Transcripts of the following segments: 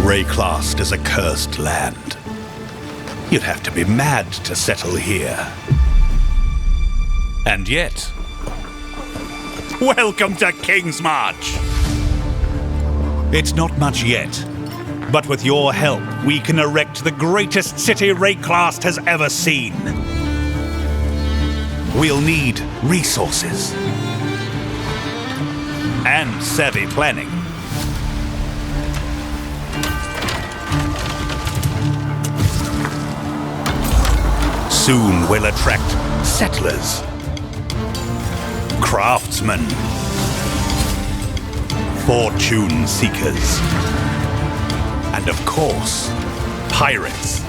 Rayclast is a cursed land. You'd have to be mad to settle here. And yet, welcome to King's March! It's not much yet, but with your help, we can erect the greatest city Rayclast has ever seen. We'll need resources and savvy planning. Soon we'll attract settlers, craftsmen, fortune seekers, and of course, pirates.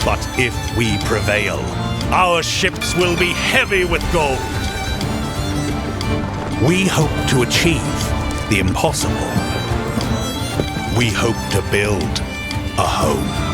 But if we prevail, our ships will be heavy with gold. We hope to achieve the impossible. We hope to build a home.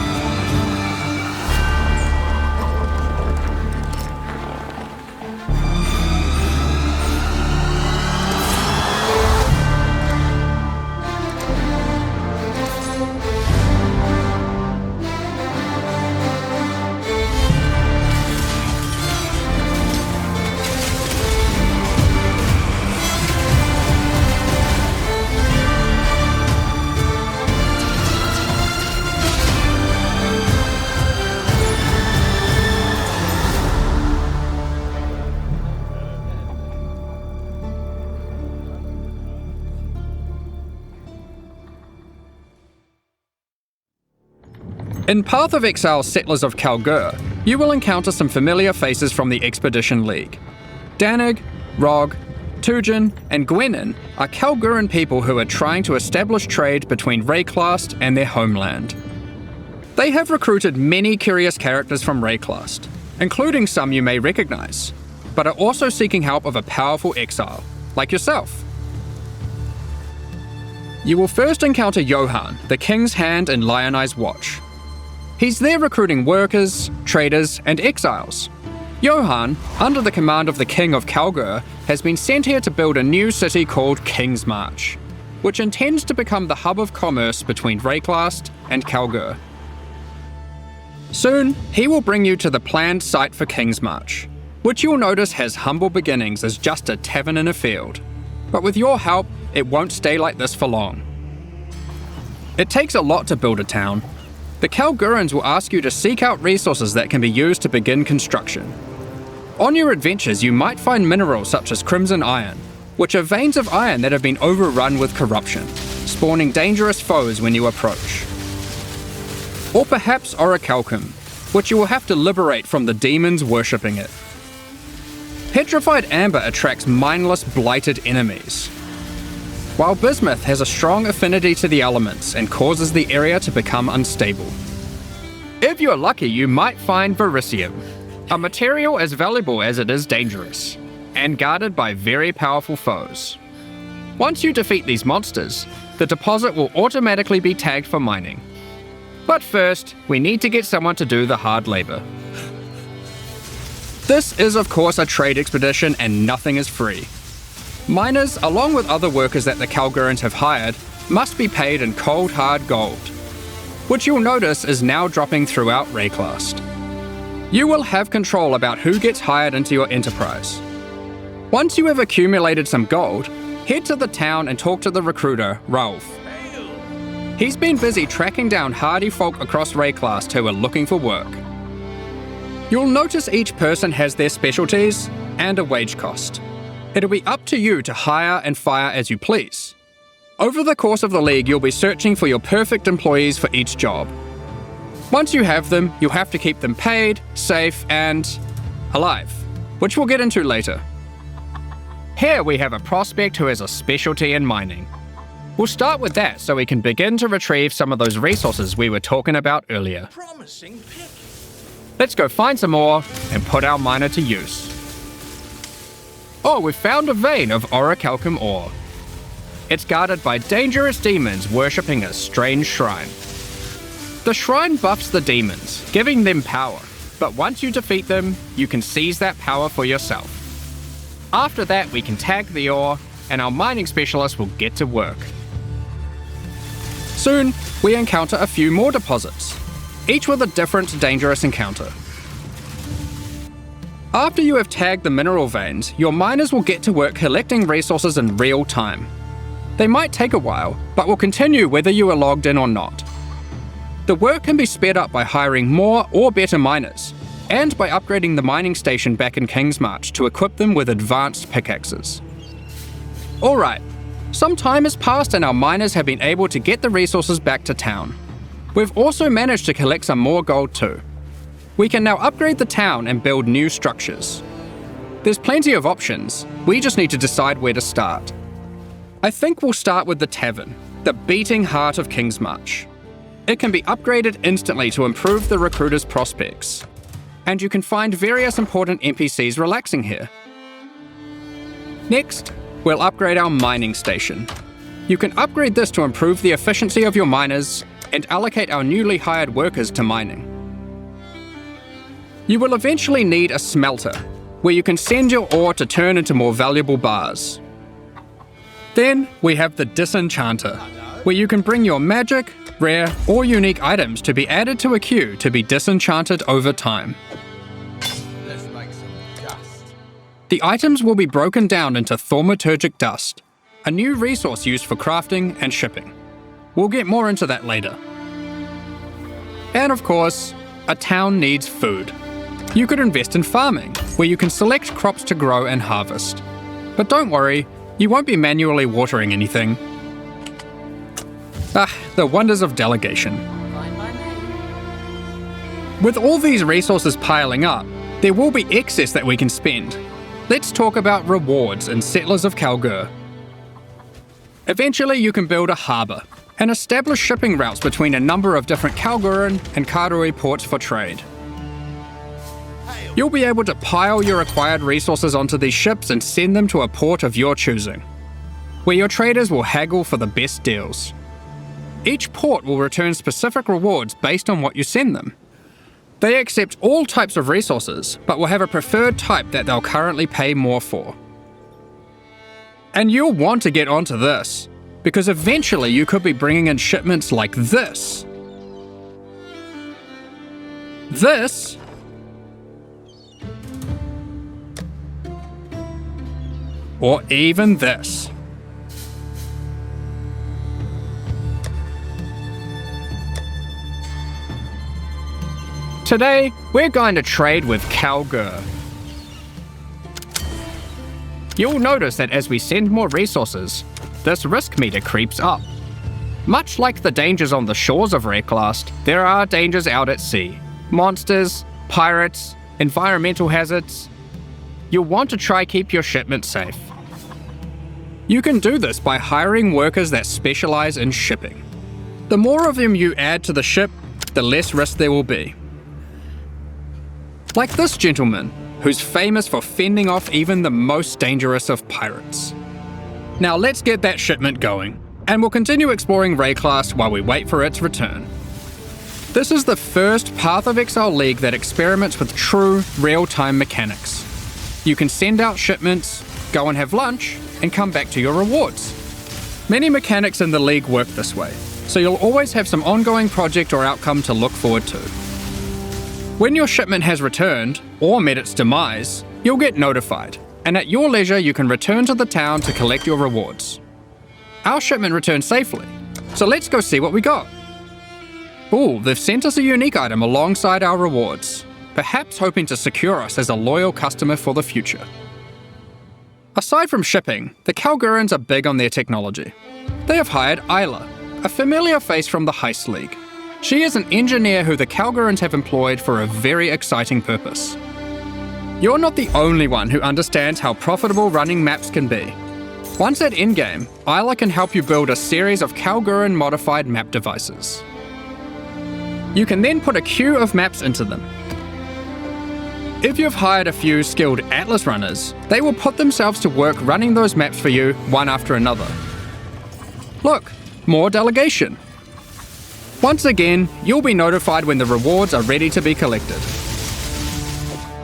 In Path of Exile Settlers of Kalgur, you will encounter some familiar faces from the Expedition League. Danig, Rog, Tujin, and Gwenin are Kalguran people who are trying to establish trade between Rayclast and their homeland. They have recruited many curious characters from Rayclast, including some you may recognize, but are also seeking help of a powerful exile, like yourself. You will first encounter Johan, the King's Hand in Lionized Watch. He's there recruiting workers, traders, and exiles. Johan, under the command of the King of Kalgur, has been sent here to build a new city called King's March, which intends to become the hub of commerce between Rayclast and Kalgur. Soon, he will bring you to the planned site for King's March, which you'll notice has humble beginnings as just a tavern in a field. But with your help, it won't stay like this for long. It takes a lot to build a town. The Kalgurans will ask you to seek out resources that can be used to begin construction. On your adventures, you might find minerals such as crimson iron, which are veins of iron that have been overrun with corruption, spawning dangerous foes when you approach. Or perhaps orichalcum, which you will have to liberate from the demons worshipping it. Petrified amber attracts mindless, blighted enemies, while bismuth has a strong affinity to the elements and causes the area to become unstable. If you're lucky, you might find vericium, a material as valuable as it is dangerous, and guarded by very powerful foes. Once you defeat these monsters, the deposit will automatically be tagged for mining. But first, we need to get someone to do the hard labor. This is of course a trade expedition and nothing is free. Miners, along with other workers that the Kalgurans have hired, must be paid in cold hard gold, which you'll notice is now dropping throughout Rayclast. You will have control about who gets hired into your enterprise. Once you have accumulated some gold, head to the town and talk to the recruiter, Rauf. He's been busy tracking down hardy folk across Rayclast who are looking for work. You'll notice each person has their specialties and a wage cost. It'll be up to you to hire and fire as you please. Over the course of the League, you'll be searching for your perfect employees for each job. Once you have them, you'll have to keep them paid, safe, and alive, which we'll get into later. Here we have a prospect who has a specialty in mining. We'll start with that so we can begin to retrieve some of those resources we were talking about earlier. Promising pick. Let's go find some ore and put our miner to use. Oh, we've found a vein of orichalcum ore. It's guarded by dangerous demons worshipping a strange shrine. The shrine buffs the demons, giving them power, but once you defeat them, you can seize that power for yourself. After that, we can tag the ore, and our mining specialists will get to work. Soon, we encounter a few more deposits, each with a different dangerous encounter. After you have tagged the mineral veins, your miners will get to work collecting resources in real time. They might take a while, but will continue whether you are logged in or not. The work can be sped up by hiring more or better miners, and by upgrading the mining station back in Kingsmarch to equip them with advanced pickaxes. Alright, some time has passed and our miners have been able to get the resources back to town. We've also managed to collect some more gold too. We can now upgrade the town and build new structures. There's plenty of options, we just need to decide where to start. I think we'll start with the tavern, the beating heart of Kingsmarch. It can be upgraded instantly to improve the recruiter's prospects, and you can find various important NPCs relaxing here. Next, we'll upgrade our mining station. You can upgrade this to improve the efficiency of your miners and allocate our newly hired workers to mining. You will eventually need a smelter, where you can send your ore to turn into more valuable bars. Then we have the disenchanter, where you can bring your magic, rare, or unique items to be added to a queue to be disenchanted over time. Let's make some dust. The items will be broken down into thaumaturgic dust, a new resource used for crafting and shipping. We'll get more into that later. And of course, a town needs food. You could invest in farming, where you can select crops to grow and harvest. But don't worry, you won't be manually watering anything. The wonders of delegation. Fine by me. With all these resources piling up, there will be excess that we can spend. Let's talk about rewards in Settlers of Kalgur. Eventually you can build a harbour and establish shipping routes between a number of different Kalguran and Karui ports for trade. You'll be able to pile your acquired resources onto these ships and send them to a port of your choosing, where your traders will haggle for the best deals. Each port will return specific rewards based on what you send them. They accept all types of resources, but will have a preferred type that they'll currently pay more for. And you'll want to get onto this, because eventually you could be bringing in shipments like this. This. Or even this. Today, we're going to trade with Kalgur. You'll notice that as we send more resources, this risk meter creeps up. Much like the dangers on the shores of Wrecklast, there are dangers out at sea. Monsters, pirates, environmental hazards. You'll want to try keep your shipment safe. You can do this by hiring workers that specialize in shipping. The more of them you add to the ship, the less risk there will be. Like this gentleman, who's famous for fending off even the most dangerous of pirates. Now let's get that shipment going, and we'll continue exploring Wrecklast while we wait for its return. This is the first Path of Exile League that experiments with true, real-time mechanics. You can send out shipments, go and have lunch, and come back to your rewards. Many mechanics in the League work this way, so you'll always have some ongoing project or outcome to look forward to. When your shipment has returned, or met its demise, you'll get notified, and at your leisure you can return to the town to collect your rewards. Our shipment returned safely, so let's go see what we got. Ooh, they've sent us a unique item alongside our rewards, perhaps hoping to secure us as a loyal customer for the future. Aside from shipping, the Kalgurans are big on their technology. They have hired EXILE, a familiar face from the Heist League. She is an engineer who the Kalgurans have employed for a very exciting purpose. You're not the only one who understands how profitable running maps can be. Once at endgame, EXILE can help you build a series of Kalguran modified map devices. You can then put a queue of maps into them. If you've hired a few skilled Atlas runners, they will put themselves to work running those maps for you one after another. Look, more delegation. Once again, you'll be notified when the rewards are ready to be collected.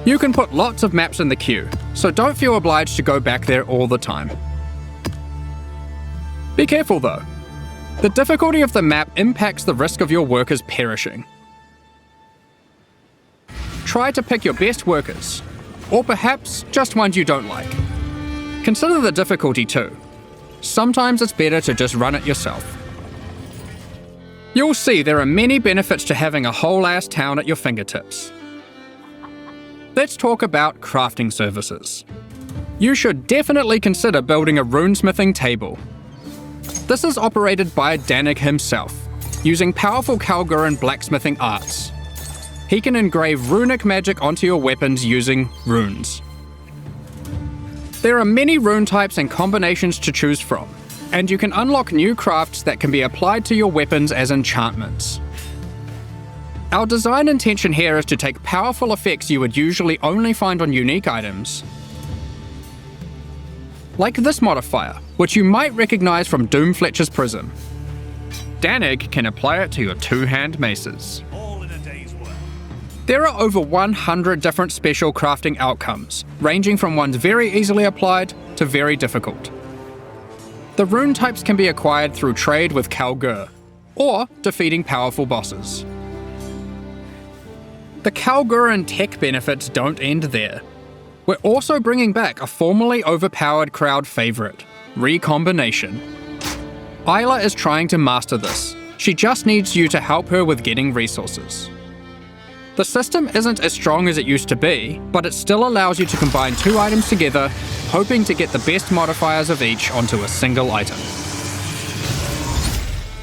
You can put lots of maps in the queue, so don't feel obliged to go back there all the time. Be careful though. The difficulty of the map impacts the risk of your workers perishing. Try to pick your best workers, or perhaps just ones you don't like. Consider the difficulty too. Sometimes it's better to just run it yourself. You'll see there are many benefits to having a whole-ass town at your fingertips. Let's talk about crafting services. You should definitely consider building a runesmithing table. This is operated by Danig himself, using powerful Kalguran blacksmithing arts. He can engrave runic magic onto your weapons using runes. There are many rune types and combinations to choose from, and you can unlock new crafts that can be applied to your weapons as enchantments. Our design intention here is to take powerful effects you would usually only find on unique items, like this modifier, which you might recognize from Doomfletcher's Prism. Danig can apply it to your two-hand maces. All in a day's work. There are over 100 different special crafting outcomes, ranging from ones very easily applied to very difficult. The rune types can be acquired through trade with Kalgur, or defeating powerful bosses. The Kalguran tech benefits don't end there. We're also bringing back a formerly overpowered crowd favourite, Recombination. Isla is trying to master this. She just needs you to help her with getting resources. The system isn't as strong as it used to be, but it still allows you to combine two items together, hoping to get the best modifiers of each onto a single item.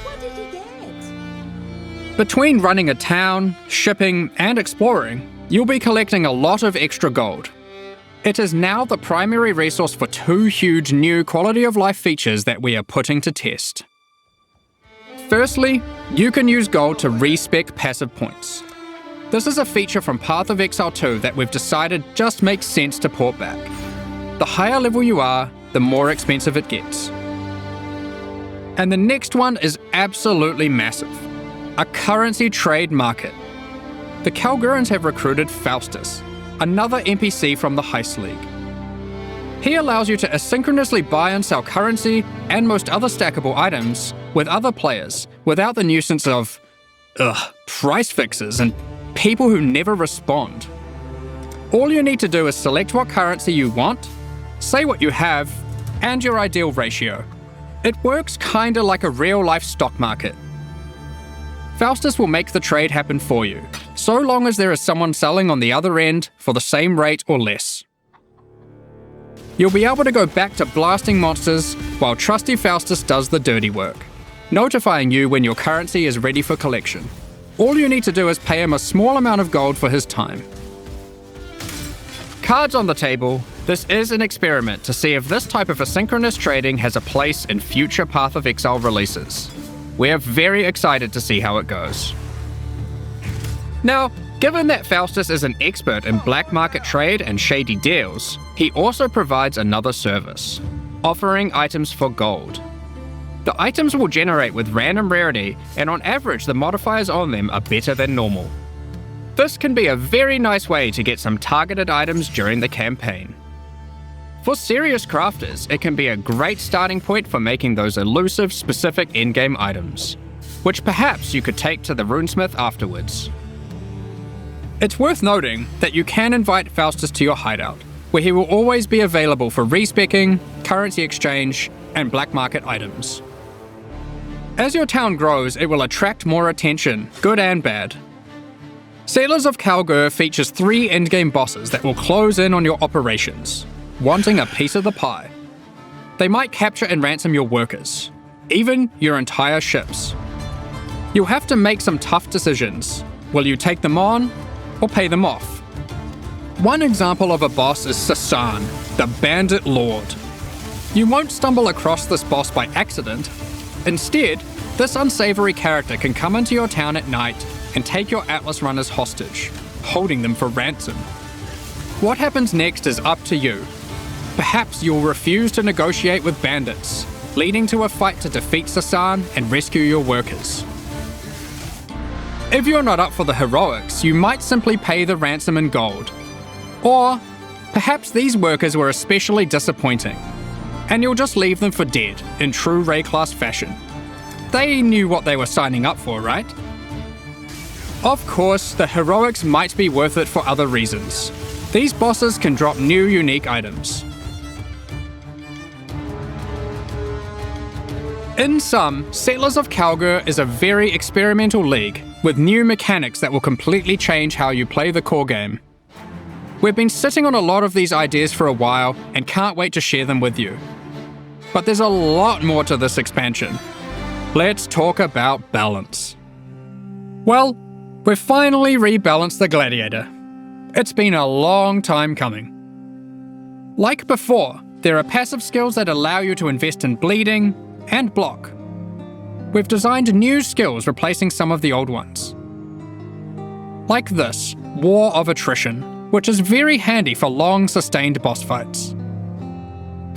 What did you get? Between running a town, shipping, and exploring, you'll be collecting a lot of extra gold. It is now the primary resource for two huge new quality of life features that we are putting to test. Firstly, you can use gold to respec passive points. This is a feature from Path of Exile 2 that we've decided just makes sense to port back. The higher level you are, the more expensive it gets. And the next one is absolutely massive. A currency trade market. The Kalgurans have recruited Faustus, another NPC from the Heist League. He allows you to asynchronously buy and sell currency and most other stackable items with other players without the nuisance of price fixes and people who never respond. All you need to do is select what currency you want, say what you have, and your ideal ratio. It works kinda like a real-life stock market. Faustus will make the trade happen for you, so long as there is someone selling on the other end for the same rate or less. You'll be able to go back to blasting monsters while trusty Faustus does the dirty work, notifying you when your currency is ready for collection. All you need to do is pay him a small amount of gold for his time. Cards on the table, this is an experiment to see if this type of asynchronous trading has a place in future Path of Exile releases. We're very excited to see how it goes. Now, given that Faustus is an expert in black market trade and shady deals, he also provides another service, offering items for gold. The items will generate with random rarity, and on average the modifiers on them are better than normal. This can be a very nice way to get some targeted items during the campaign. For serious crafters, it can be a great starting point for making those elusive, specific endgame items, which perhaps you could take to the runesmith afterwards. It's worth noting that you can invite Faustus to your hideout, where he will always be available for respecking, currency exchange, and black market items. As your town grows, it will attract more attention, good and bad. Settlers of Kalgur features 3 endgame bosses that will close in on your operations, wanting a piece of the pie. They might capture and ransom your workers, even your entire ships. You'll have to make some tough decisions. Will you take them on, or pay them off? One example of a boss is Sasan, the Bandit Lord. You won't stumble across this boss by accident. Instead, this unsavory character can come into your town at night and take your Atlas runners hostage, holding them for ransom. What happens next is up to you. Perhaps you'll refuse to negotiate with bandits, leading to a fight to defeat Sasan and rescue your workers. If you're not up for the heroics, you might simply pay the ransom in gold. Or perhaps these workers were especially disappointing, and you'll just leave them for dead, in true Ray class fashion. They knew what they were signing up for, right? Of course, the heroics might be worth it for other reasons. These bosses can drop new unique items. In sum, Settlers of Kalgur is a very experimental league, with new mechanics that will completely change how you play the core game. We've been sitting on a lot of these ideas for a while and can't wait to share them with you. But there's a lot more to this expansion. Let's talk about balance. Well, we've finally rebalanced the Gladiator. It's been a long time coming. Like before, there are passive skills that allow you to invest in bleeding and block. We've designed new skills replacing some of the old ones. Like this, War of Attrition, which is very handy for long sustained boss fights.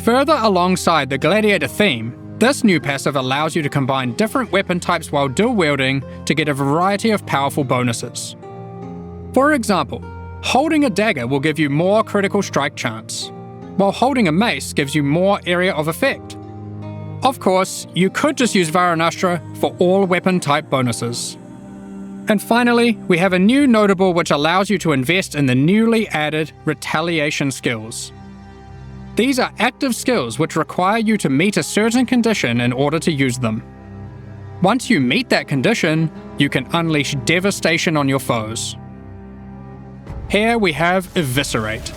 Further alongside the Gladiator theme, this new passive allows you to combine different weapon types while dual wielding to get a variety of powerful bonuses. For example, holding a dagger will give you more critical strike chance, while holding a mace gives you more area of effect. Of course, you could just use Varanastra for all weapon type bonuses. And finally, we have a new notable which allows you to invest in the newly added Retaliation skills. These are active skills which require you to meet a certain condition in order to use them. Once you meet that condition, you can unleash devastation on your foes. Here we have Eviscerate,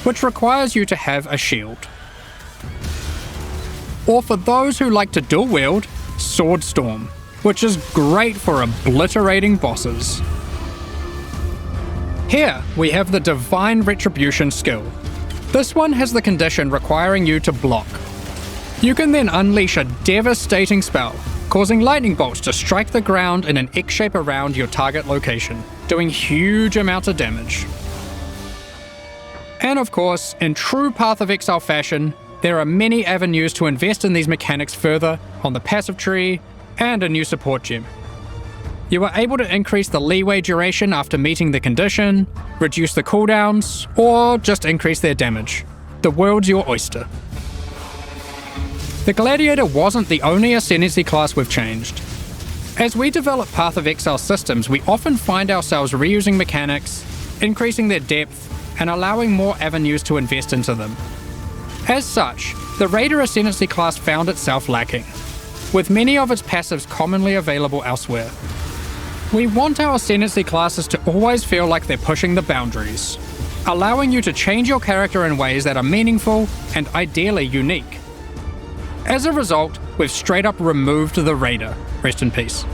which requires you to have a shield. Or for those who like to dual wield, Sword Storm, which is great for obliterating bosses. Here we have the Divine Retribution skill. This one has the condition requiring you to block. You can then unleash a devastating spell, causing lightning bolts to strike the ground in an X shape around your target location, doing huge amounts of damage. And of course, in true Path of Exile fashion, there are many avenues to invest in these mechanics further on the passive tree and a new support gem. You are able to increase the leeway duration after meeting the condition, reduce the cooldowns, or just increase their damage. The world's your oyster. The Gladiator wasn't the only Ascendancy class we've changed. As we develop Path of Exile systems, we often find ourselves reusing mechanics, increasing their depth, and allowing more avenues to invest into them. As such, the Raider Ascendancy class found itself lacking, with many of its passives commonly available elsewhere. We want our Ascendancy classes to always feel like they're pushing the boundaries, allowing you to change your character in ways that are meaningful and ideally unique. As a result, we've straight up removed the Raider, rest in peace,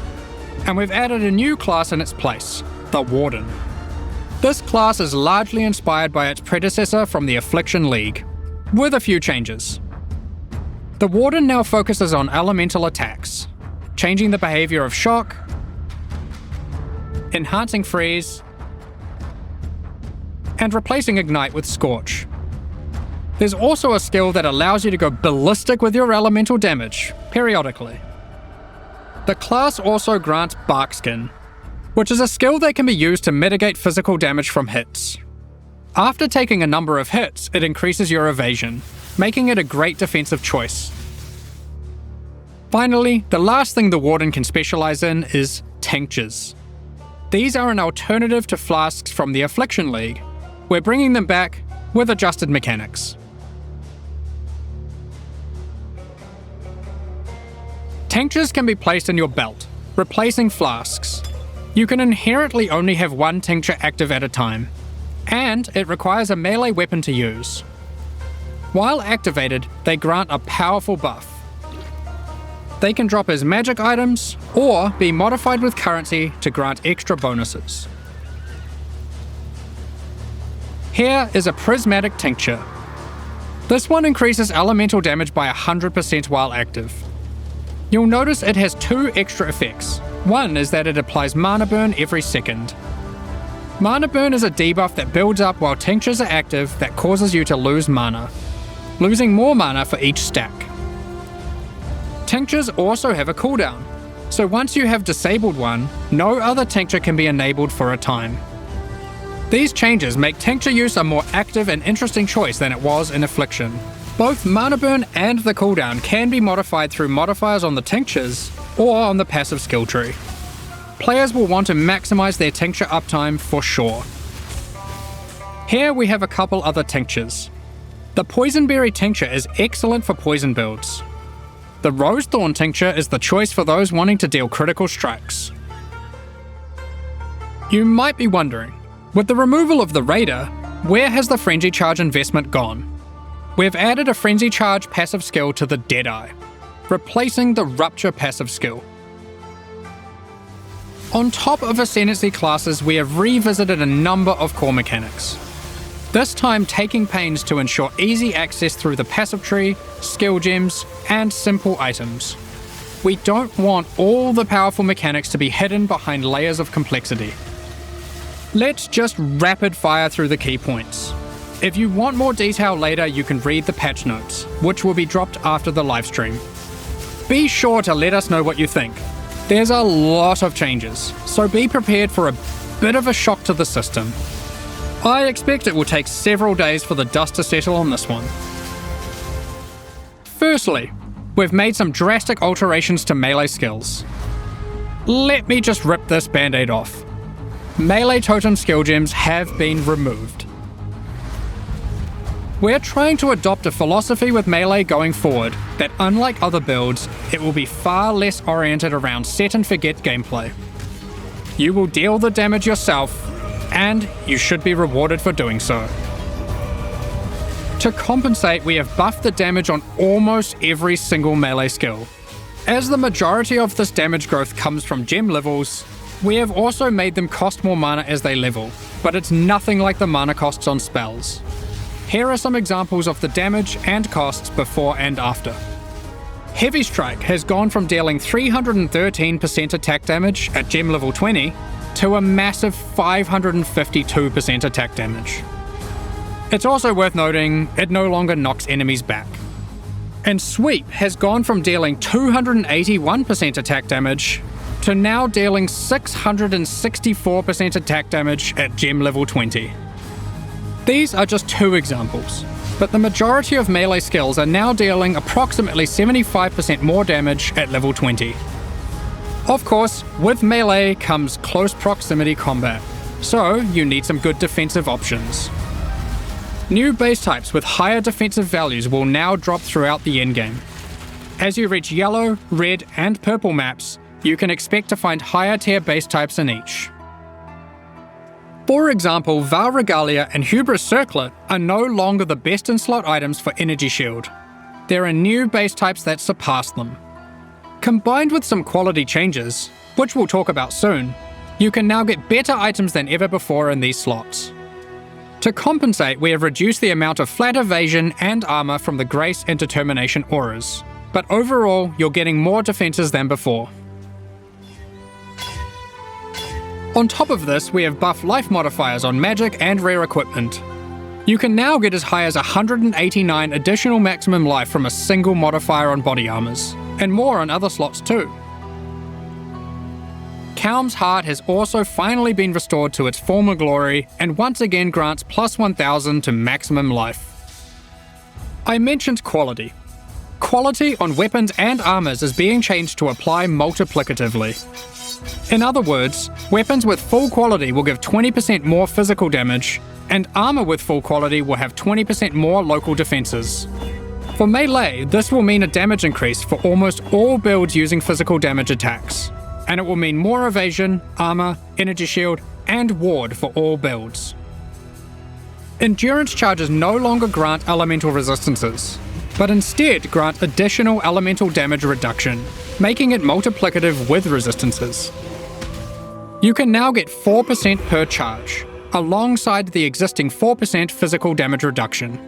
and we've added a new class in its place, the Warden. This class is largely inspired by its predecessor from the Affliction League, with a few changes. The Warden now focuses on elemental attacks, changing the behavior of Shock, enhancing Freeze, and replacing Ignite with Scorch. There's also a skill that allows you to go ballistic with your elemental damage, periodically. The class also grants Barkskin, which is a skill that can be used to mitigate physical damage from hits. After taking a number of hits, it increases your evasion, making it a great defensive choice. Finally, the last thing the Warden can specialize in is tinctures. These are an alternative to flasks from the Affliction League. We're bringing them back with adjusted mechanics. Tinctures can be placed in your belt, replacing flasks. You can inherently only have one tincture active at a time, and it requires a melee weapon to use. While activated, they grant a powerful buff. They can drop as magic items, or be modified with currency to grant extra bonuses. Here is a Prismatic Tincture. This one increases elemental damage by 100% while active. You'll notice it has two extra effects. One is that it applies mana burn every second. Mana burn is a debuff that builds up while tinctures are active that causes you to lose mana, losing more mana for each stack. Tinctures also have a cooldown, so once you have disabled one, no other tincture can be enabled for a time. These changes make tincture use a more active and interesting choice than it was in Affliction, Both mana burn and the cooldown can be modified through modifiers on the tinctures or on the passive skill tree. Players will want to maximize their tincture uptime for sure. Here we have a couple other tinctures. The Poisonberry tincture is excellent for poison builds. The Rosethorn tincture is the choice for those wanting to deal critical strikes. You might be wondering, with the removal of the Raider, where has the Frenzy Charge investment gone? We've added a Frenzy Charge passive skill to the Deadeye, replacing the Rupture passive skill. On top of Ascendancy classes, we have revisited a number of core mechanics. This time taking pains to ensure easy access through the passive tree, skill gems, and simple items. We don't want all the powerful mechanics to be hidden behind layers of complexity. Let's just rapid fire through the key points. If you want more detail later, you can read the patch notes, which will be dropped after the livestream. Be sure to let us know what you think. There's a lot of changes, so be prepared for a bit of a shock to the system. I expect it will take several days for the dust to settle on this one. Firstly, we've made some drastic alterations to melee skills. Let me just rip this band-aid off. Melee totem skill gems have been removed. We're trying to adopt a philosophy with melee going forward that, unlike other builds, it will be far less oriented around set and forget gameplay. You will deal the damage yourself, and you should be rewarded for doing so. To compensate, we have buffed the damage on almost every single melee skill. As the majority of this damage growth comes from gem levels, we have also made them cost more mana as they level, but it's nothing like the mana costs on spells. Here are some examples of the damage and costs before and after. Heavy Strike has gone from dealing 313% attack damage at gem level 20 to a massive 552% attack damage. It's also worth noting it no longer knocks enemies back. And Sweep has gone from dealing 281% attack damage to now dealing 664% attack damage at gem level 20. These are just two examples, but the majority of melee skills are now dealing approximately 75% more damage at level 20. Of course, with melee comes close proximity combat, so you need some good defensive options. New base types with higher defensive values will now drop throughout the endgame. As you reach yellow, red, and purple maps, you can expect to find higher tier base types in each. For example, Val Regalia and Hubris Circlet are no longer the best in slot items for Energy Shield. There are new base types that surpass them. Combined with some quality changes, which we'll talk about soon, you can now get better items than ever before in these slots. To compensate, we have reduced the amount of flat evasion and armor from the Grace and Determination auras, but overall, you're getting more defenses than before. On top of this, we have buff life modifiers on magic and rare equipment. You can now get as high as 189 additional maximum life from a single modifier on body armors, and more on other slots too. Kaum's Heart has also finally been restored to its former glory and once again grants plus 1000 to maximum life. I mentioned quality. Quality on weapons and armors is being changed to apply multiplicatively. In other words, weapons with full quality will give 20% more physical damage, and armor with full quality will have 20% more local defenses. For melee, this will mean a damage increase for almost all builds using physical damage attacks, and it will mean more evasion, armor, energy shield, and ward for all builds. Endurance charges no longer grant elemental resistances, but instead grant additional elemental damage reduction, making it multiplicative with resistances. You can now get 4% per charge, alongside the existing 4% physical damage reduction.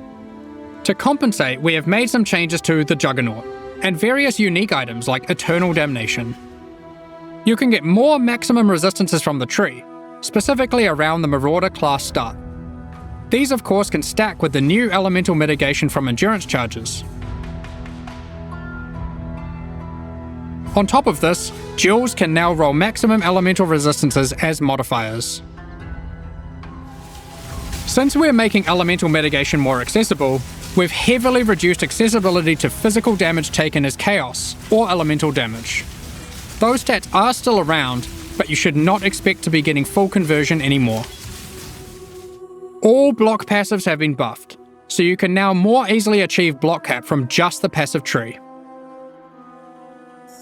To compensate, we have made some changes to the Juggernaut, and various unique items like Eternal Damnation. You can get more maximum resistances from the tree, specifically around the Marauder class start. These of course can stack with the new elemental mitigation from endurance charges. On top of this, duels can now roll maximum elemental resistances as modifiers. Since we're making elemental mitigation more accessible, we've heavily reduced accessibility to physical damage taken as chaos or elemental damage. Those stats are still around, but you should not expect to be getting full conversion anymore. All block passives have been buffed, so you can now more easily achieve block cap from just the passive tree.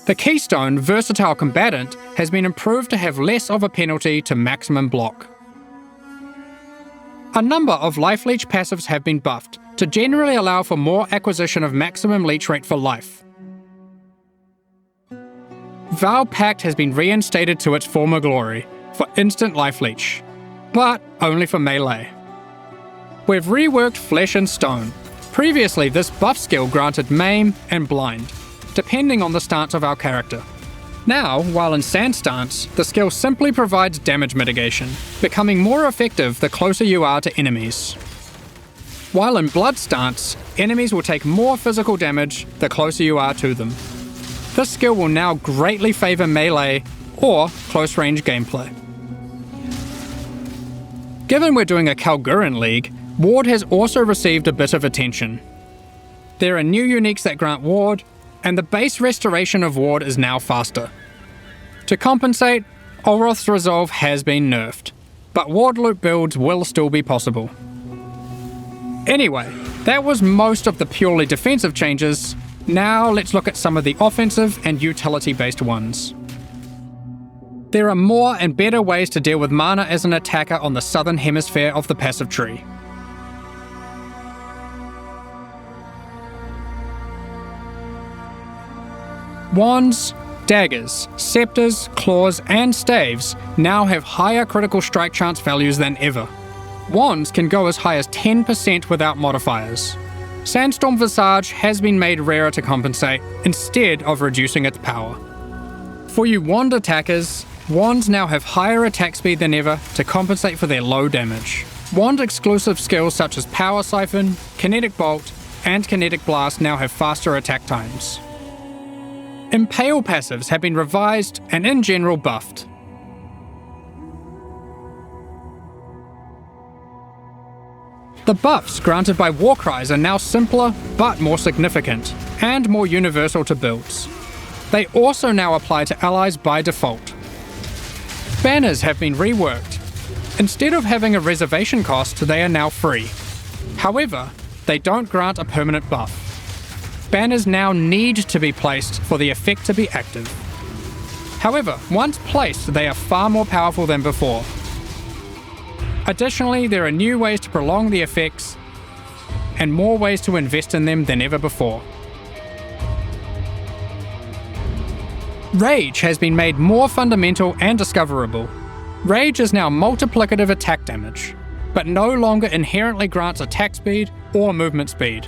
The Keystone Versatile Combatant has been improved to have less of a penalty to maximum block. A number of Life Leech passives have been buffed to generally allow for more acquisition of maximum leech rate for life. Vow Pact has been reinstated to its former glory for instant life leech, but only for melee. We've reworked Flesh and Stone. Previously, this buff skill granted Maim and Blind, depending on the stance of our character. Now, while in Sand stance, the skill simply provides damage mitigation, becoming more effective the closer you are to enemies. While in Blood stance, enemies will take more physical damage the closer you are to them. This skill will now greatly favour melee or close range gameplay. Given we're doing a Kalgurin League, Ward has also received a bit of attention. There are new uniques that grant Ward, and the base restoration of Ward is now faster. To compensate, Olroth's Resolve has been nerfed, but Ward loop builds will still be possible. Anyway, that was most of the purely defensive changes. Now let's look at some of the offensive and utility-based ones. There are more and better ways to deal with mana as an attacker on the southern hemisphere of the passive tree. Wands, daggers, scepters, claws, and staves now have higher critical strike chance values than ever. Wands can go as high as 10% without modifiers. Sandstorm Visage has been made rarer to compensate, instead of reducing its power. For you wand attackers, wands now have higher attack speed than ever to compensate for their low damage. Wand exclusive skills such as Power Siphon, Kinetic Bolt, and Kinetic Blast now have faster attack times. Impale passives have been revised and in general buffed. The buffs granted by Warcries are now simpler but more significant, and more universal to builds. They also now apply to allies by default. Banners have been reworked. Instead of having a reservation cost, they are now free. However, they don't grant a permanent buff. Banners now need to be placed for the effect to be active. However, once placed, they are far more powerful than before. Additionally, there are new ways to prolong the effects, and more ways to invest in them than ever before. Rage has been made more fundamental and discoverable. Rage is now multiplicative attack damage, but no longer inherently grants attack speed or movement speed.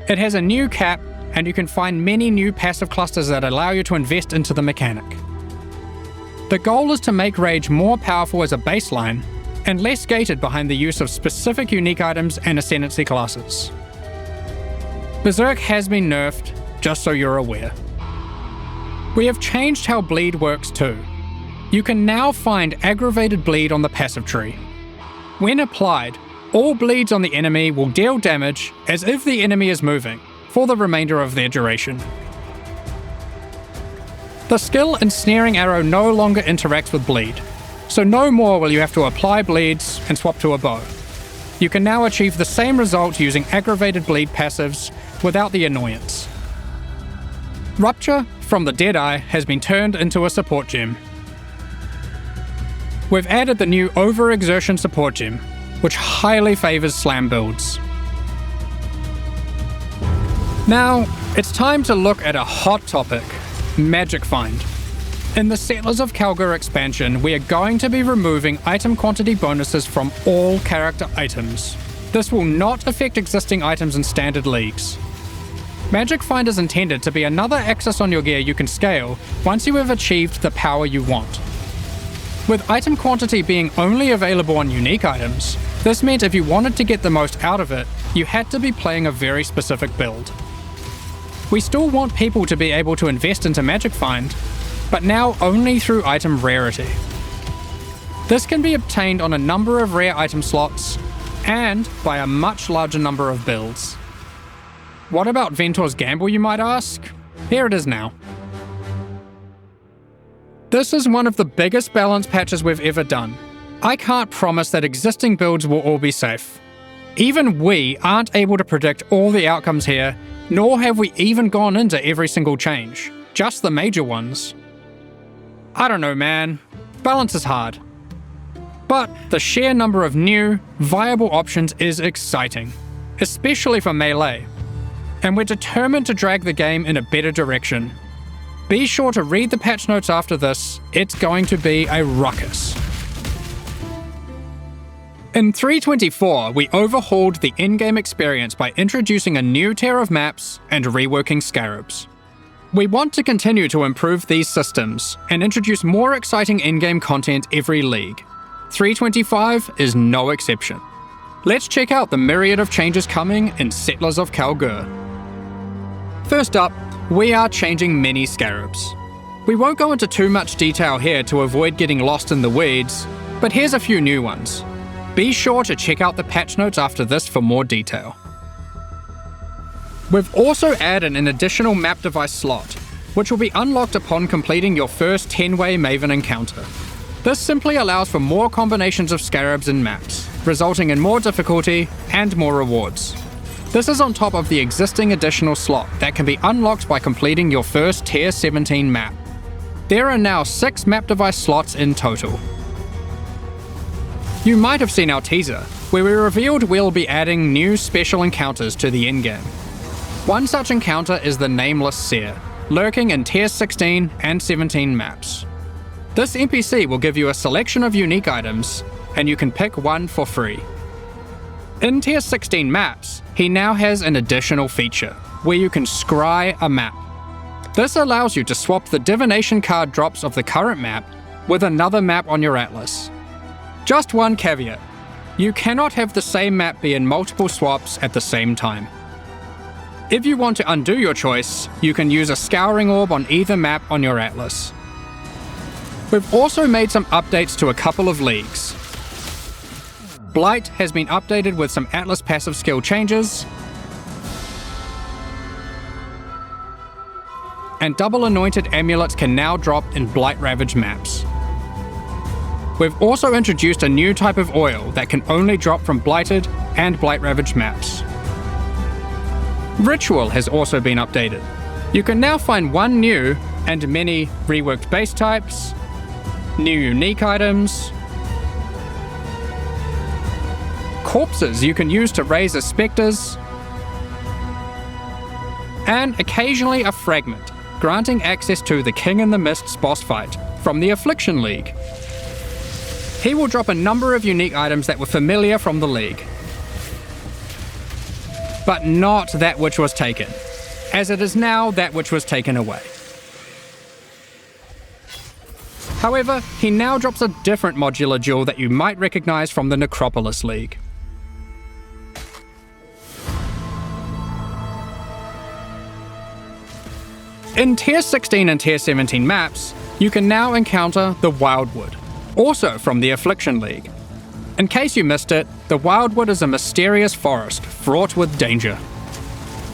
It has a new cap, and you can find many new passive clusters that allow you to invest into the mechanic. The goal is to make Rage more powerful as a baseline, and less gated behind the use of specific unique items and ascendancy classes. Berserk has been nerfed, just so you're aware. We have changed how bleed works too. You can now find aggravated bleed on the passive tree. When applied, all bleeds on the enemy will deal damage as if the enemy is moving, for the remainder of their duration. The skill Ensnaring Arrow no longer interacts with bleed, so no more will you have to apply bleeds and swap to a bow. You can now achieve the same result using aggravated bleed passives without the annoyance. Rupture from the Deadeye has been turned into a support gem. We've added the new Overexertion support gem, which highly favours slam builds. Now, it's time to look at a hot topic, Magic Find. In the Settlers of Kalgur expansion, we are going to be removing item quantity bonuses from all character items. This will not affect existing items in standard leagues. Magic Find is intended to be another axis on your gear you can scale once you have achieved the power you want. With item quantity being only available on unique items, this meant if you wanted to get the most out of it, you had to be playing a very specific build. We still want people to be able to invest into Magic Find, but now only through item rarity. This can be obtained on a number of rare item slots, and by a much larger number of builds. What about Ventor's Gamble, you might ask? Here it is now. This is one of the biggest balance patches we've ever done. I can't promise that existing builds will all be safe. Even we aren't able to predict all the outcomes here, nor have we even gone into every single change, just the major ones. I don't know, man. Balance is hard. But the sheer number of new, viable options is exciting, especially for Melee. And we're determined to drag the game in a better direction. Be sure to read the patch notes after this, it's going to be a ruckus. In 3.24, we overhauled the in-game experience by introducing a new tier of maps and reworking scarabs. We want to continue to improve these systems and introduce more exciting in-game content every league. 3.25 is no exception. Let's check out the myriad of changes coming in Settlers of Kalgur. First up, we are changing many scarabs. We won't go into too much detail here to avoid getting lost in the weeds, but here's a few new ones. Be sure to check out the patch notes after this for more detail. We've also added an additional map device slot, which will be unlocked upon completing your first 10-way Maven encounter. This simply allows for more combinations of scarabs in maps, resulting in more difficulty and more rewards. This is on top of the existing additional slot that can be unlocked by completing your first Tier 17 map. There are now 6 map device slots in total. You might have seen our teaser, where we revealed we'll be adding new special encounters to the endgame. One such encounter is the Nameless Seer, lurking in Tier 16 and 17 maps. This NPC will give you a selection of unique items, and you can pick one for free. In Tier 16 maps, he now has an additional feature, where you can scry a map. This allows you to swap the divination card drops of the current map with another map on your atlas. Just one caveat, you cannot have the same map be in multiple swaps at the same time. If you want to undo your choice, you can use a scouring orb on either map on your atlas. We've also made some updates to a couple of leagues. Blight has been updated with some atlas passive skill changes, and double anointed amulets can now drop in Blight Ravaged maps. We've also introduced a new type of oil that can only drop from Blighted and Blight Ravaged maps. Ritual has also been updated. You can now find one new and many reworked base types, new unique items, corpses you can use to raise as spectres, and occasionally a fragment, granting access to the King in the Mist's boss fight from the Affliction League. He will drop a number of unique items that were familiar from the league, but not that which was taken, as it is now that which was taken away. However, he now drops a different modular jewel that you might recognize from the Necropolis League. In Tier 16 and Tier 17 maps, you can now encounter the Wildwood, also from the Affliction League. In case you missed it, the Wildwood is a mysterious forest fraught with danger.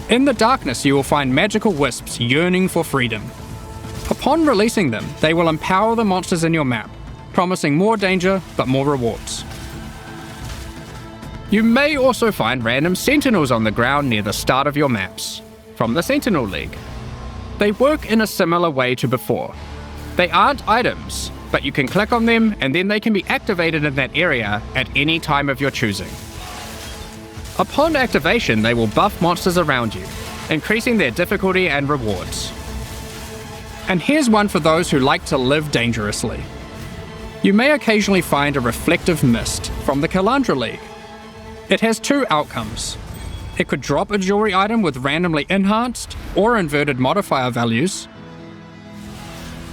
In the darkness you will find magical wisps yearning for freedom. Upon releasing them, they will empower the monsters in your map, promising more danger but more rewards. You may also find random sentinels on the ground near the start of your maps, from the Sentinel League. They work in a similar way to before. They aren't items, but you can click on them and then they can be activated in that area at any time of your choosing. Upon activation, they will buff monsters around you, increasing their difficulty and rewards. And here's one for those who like to live dangerously. You may occasionally find a reflective mist from the Kalandra League. It has 2 outcomes. It could drop a jewelry item with randomly enhanced or inverted modifier values,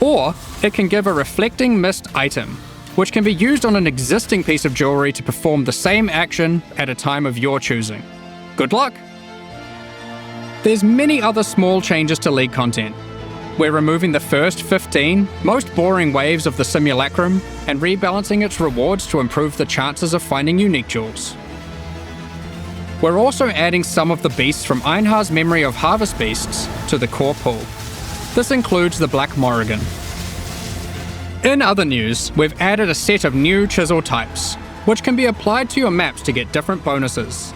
or it can give a reflecting mist item, which can be used on an existing piece of jewelry to perform the same action at a time of your choosing. Good luck! There's many other small changes to League content. We're removing the first 15 most boring waves of the simulacrum and rebalancing its rewards to improve the chances of finding unique jewels. We're also adding some of the beasts from Einhar's Memory of Harvest Beasts to the core pool. This includes the Black Morrigan. In other news, we've added a set of new chisel types, which can be applied to your maps to get different bonuses.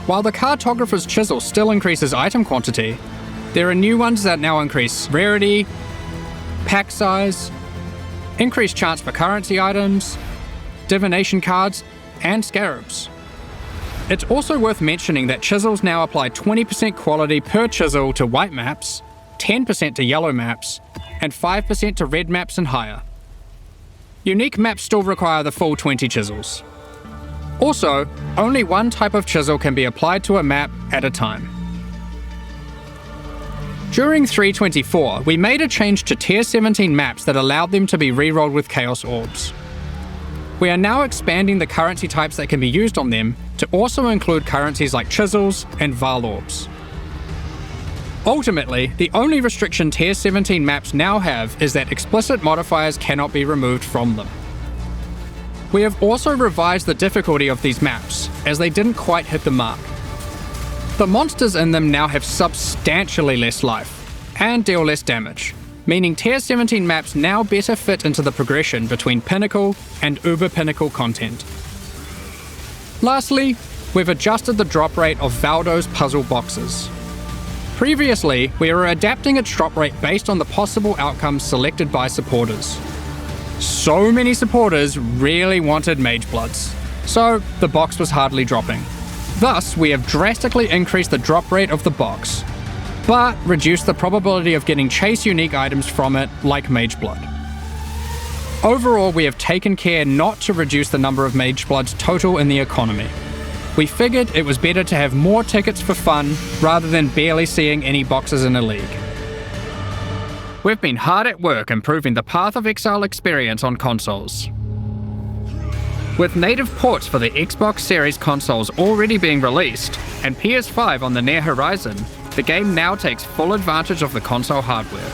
While the Cartographer's Chisel still increases item quantity, there are new ones that now increase rarity, pack size, increased chance for currency items, divination cards, and scarabs. It's also worth mentioning that chisels now apply 20% quality per chisel to white maps, 10% to yellow maps, and 5% to red maps and higher. Unique maps still require the full 20 chisels. Also, only one type of chisel can be applied to a map at a time. During 3.24, we made a change to Tier 17 maps that allowed them to be rerolled with Chaos Orbs. We are now expanding the currency types that can be used on them to also include currencies like chisels and Vaal Orbs. Ultimately, the only restriction Tier 17 maps now have is that explicit modifiers cannot be removed from them. We have also revised the difficulty of these maps, as they didn't quite hit the mark. The monsters in them now have substantially less life, and deal less damage, meaning Tier 17 maps now better fit into the progression between Pinnacle and Uber Pinnacle content. Lastly, we've adjusted the drop rate of Valdo's puzzle boxes. Previously, we were adapting its drop rate based on the possible outcomes selected by supporters. So many supporters really wanted Mage Bloods, so the box was hardly dropping. Thus, we have drastically increased the drop rate of the box, but reduced the probability of getting chase unique items from it, like Mage Blood. Overall, we have taken care not to reduce the number of Mage Bloods total in the economy. We figured it was better to have more tickets for fun, rather than barely seeing any boxes in a league. We've been hard at work improving the Path of Exile experience on consoles. With native ports for the Xbox Series consoles already being released, and PS5 on the near horizon, the game now takes full advantage of the console hardware.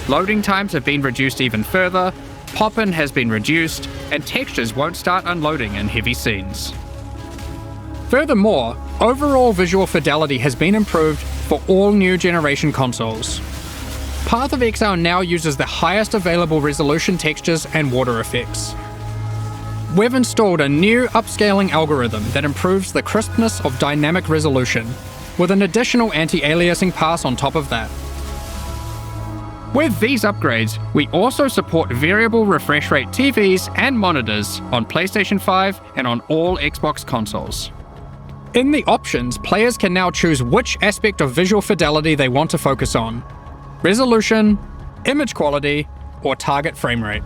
Loading times have been reduced even further, pop-in has been reduced, and textures won't start unloading in heavy scenes. Furthermore, overall visual fidelity has been improved for all new generation consoles. Path of Exile now uses the highest available resolution textures and water effects. We've installed a new upscaling algorithm that improves the crispness of dynamic resolution, with an additional anti-aliasing pass on top of that. With these upgrades, we also support variable refresh rate TVs and monitors on PlayStation 5 and on all Xbox consoles. In the options, players can now choose which aspect of visual fidelity they want to focus on: resolution, image quality, or target frame rate.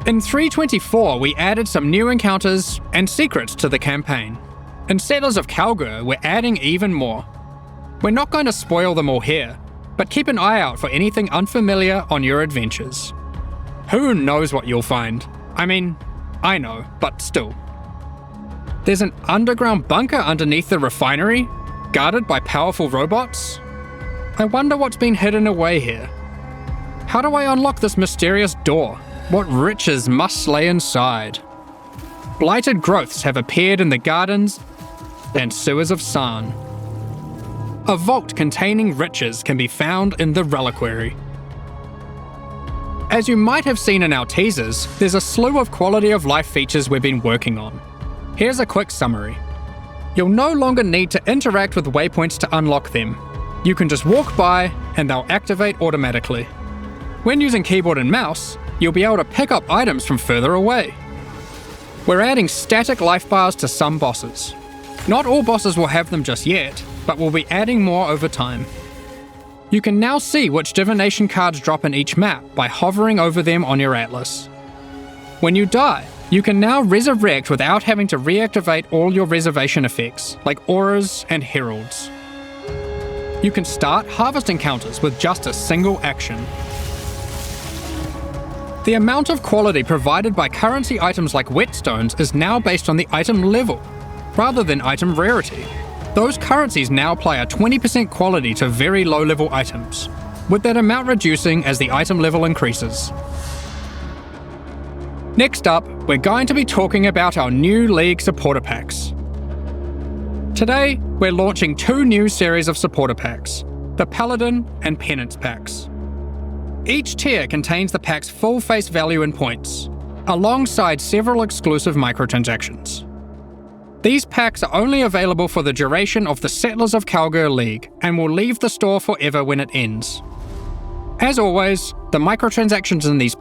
In 3.24, we added some new encounters and secrets to the campaign. In Settlers of Kalgur, we're adding even more. We're not going to spoil them all here, but keep an eye out for anything unfamiliar on your adventures. Who knows what you'll find? I mean, I know, but still. There's an underground bunker underneath the refinery, guarded by powerful robots. I wonder what's been hidden away here. How do I unlock this mysterious door? What riches must lay inside? Blighted growths have appeared in the gardens and sewers of Sarn. A vault containing riches can be found in the reliquary. As you might have seen in our teasers, there's a slew of quality of life features we've been working on. Here's a quick summary. You'll no longer need to interact with waypoints to unlock them. You can just walk by and they'll activate automatically. When using keyboard and mouse, you'll be able to pick up items from further away. We're adding static life bars to some bosses. Not all bosses will have them just yet, but we'll be adding more over time. You can now see which divination cards drop in each map by hovering over them on your atlas. When you die, you can now resurrect without having to reactivate all your reservation effects, like auras and heralds. You can start harvest encounters with just a single action. The amount of quality provided by currency items like whetstones is now based on the item level, rather than item rarity. Those currencies now apply a 20% quality to very low level items, with that amount reducing as the item level increases. Next up, we're going to be talking about our new League supporter packs. Today, we're launching 2 new series of supporter packs, the Paladin and Penance packs. Each tier contains the pack's full face value in points, alongside several exclusive microtransactions. These packs are only available for the duration of the Settlers of Kalgur League and will leave the store forever when it ends. As always, the microtransactions in these